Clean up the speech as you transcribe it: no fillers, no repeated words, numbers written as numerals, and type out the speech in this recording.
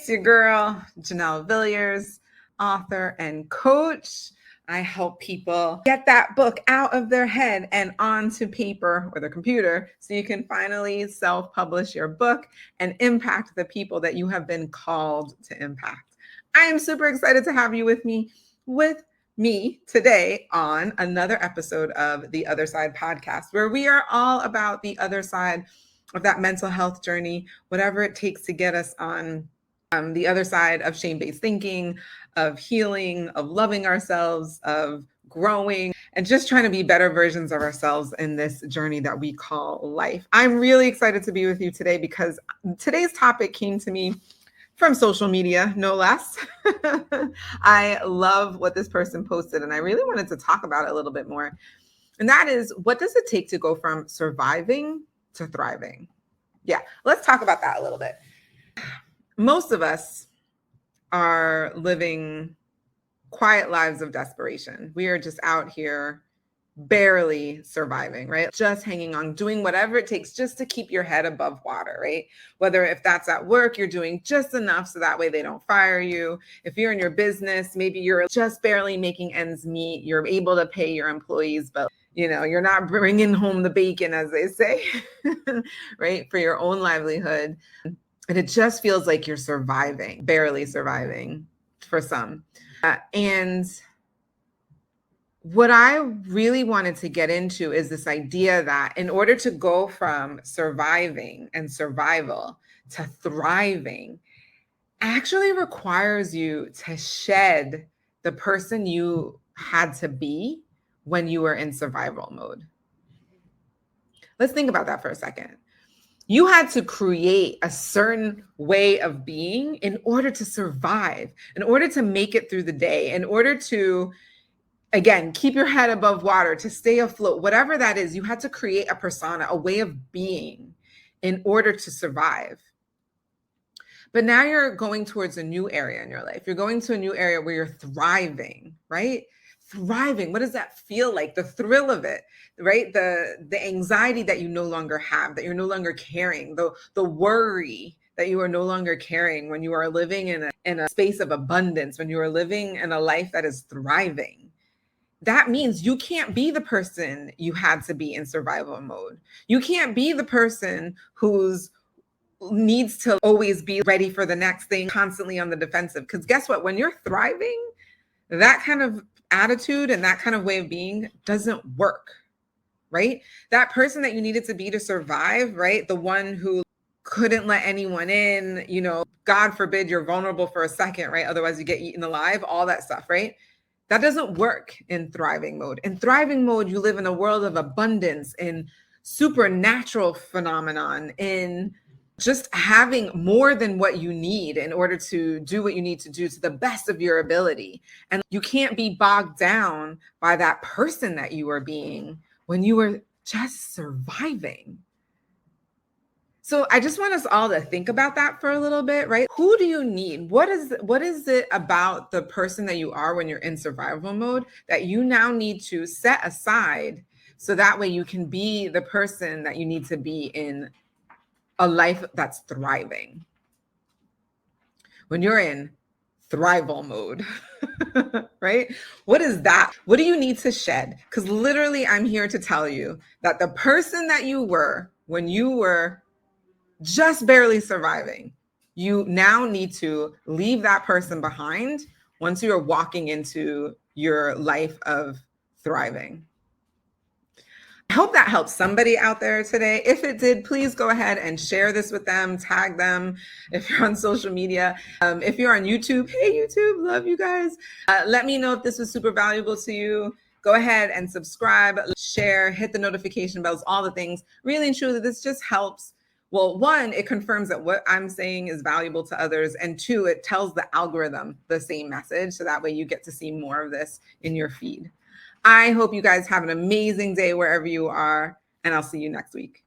It's your girl, Janelle Villiers, author and coach. I help people get that book out of their head and onto paper or their computer so you can finally self-publish your book and impact the people that you have been called to impact. I am super excited to have you with me today on another episode of the Other Side podcast, where we are all about the other side of that mental health journey, whatever it takes to get us on the other side of shame-based thinking, of healing, of loving ourselves, of growing, and just trying to be better versions of ourselves in this journey that we call life. I'm really excited to be with you today because today's topic came to me from social media, no less. I love what this person posted, and I really wanted to talk about it a little bit more. And that is, what does it take to go from surviving to thriving? Yeah, let's talk about that a little bit. Most of us are living quiet lives of desperation. We are just out here barely surviving, right? Just hanging on, doing whatever it takes just to keep your head above water, right? Whether if that's at work, you're doing just enough so that way they don't fire you. If you're in your business, maybe you're just barely making ends meet. You're able to pay your employees, but you're not bringing home the bacon, as they say, right? For your own livelihood. And it just feels like you're surviving, barely surviving for some. And what I really wanted to get into is this idea that in order to go from surviving and survival to thriving actually requires you to shed the person you had to be when you were in survival mode. Let's think about that for a second. You had to create a certain way of being in order to survive, in order to make it through the day, in order to, again, keep your head above water, to stay afloat, whatever that is. You had to create a persona, a way of being in order to survive. But now you're going towards a new area in your life. You're going to a new area where you're thriving, right? Thriving. What does that feel like? The thrill of it, right? The anxiety that you no longer have, that you're no longer carrying, the worry that you are no longer carrying when you are living in a space of abundance, when you are living in a life that is thriving. That means you can't be the person you had to be in survival mode. You can't be the person who's needs to always be ready for the next thing, constantly on the defensive. Because guess what? When you're thriving, that kind of attitude and that kind of way of being doesn't work, right? That person that you needed to be to survive, right? The one who couldn't let anyone in, God forbid you're vulnerable for a second, right? Otherwise you get eaten alive, all that stuff, right? That doesn't work in thriving mode. In thriving mode, you live in a world of abundance, in supernatural phenomenon, in just having more than what you need in order to do what you need to do to the best of your ability. And you can't be bogged down by that person that you are being when you were just surviving. So I just want us all to think about that for a little bit, right? Who do you need? What is it about the person that you are when you're in survival mode that you now need to set aside so that way you can be the person that you need to be in a life that's thriving? When you're in thrival mode, right? What is that? What do you need to shed? Because literally, I'm here to tell you that the person that you were when you were just barely surviving, you now need to leave that person behind once you are walking into your life of thriving. I hope that helps somebody out there today. If it did, please go ahead and share this with them, tag them if you're on social media. If you're on YouTube, hey YouTube, love you guys. Let me know if this was super valuable to you. Go ahead and subscribe, share, hit the notification bells, all the things. Really and truly, this just helps. Well, one, it confirms that what I'm saying is valuable to others. And two, it tells the algorithm the same message. So that way you get to see more of this in your feed. I hope you guys have an amazing day wherever you are, and I'll see you next week.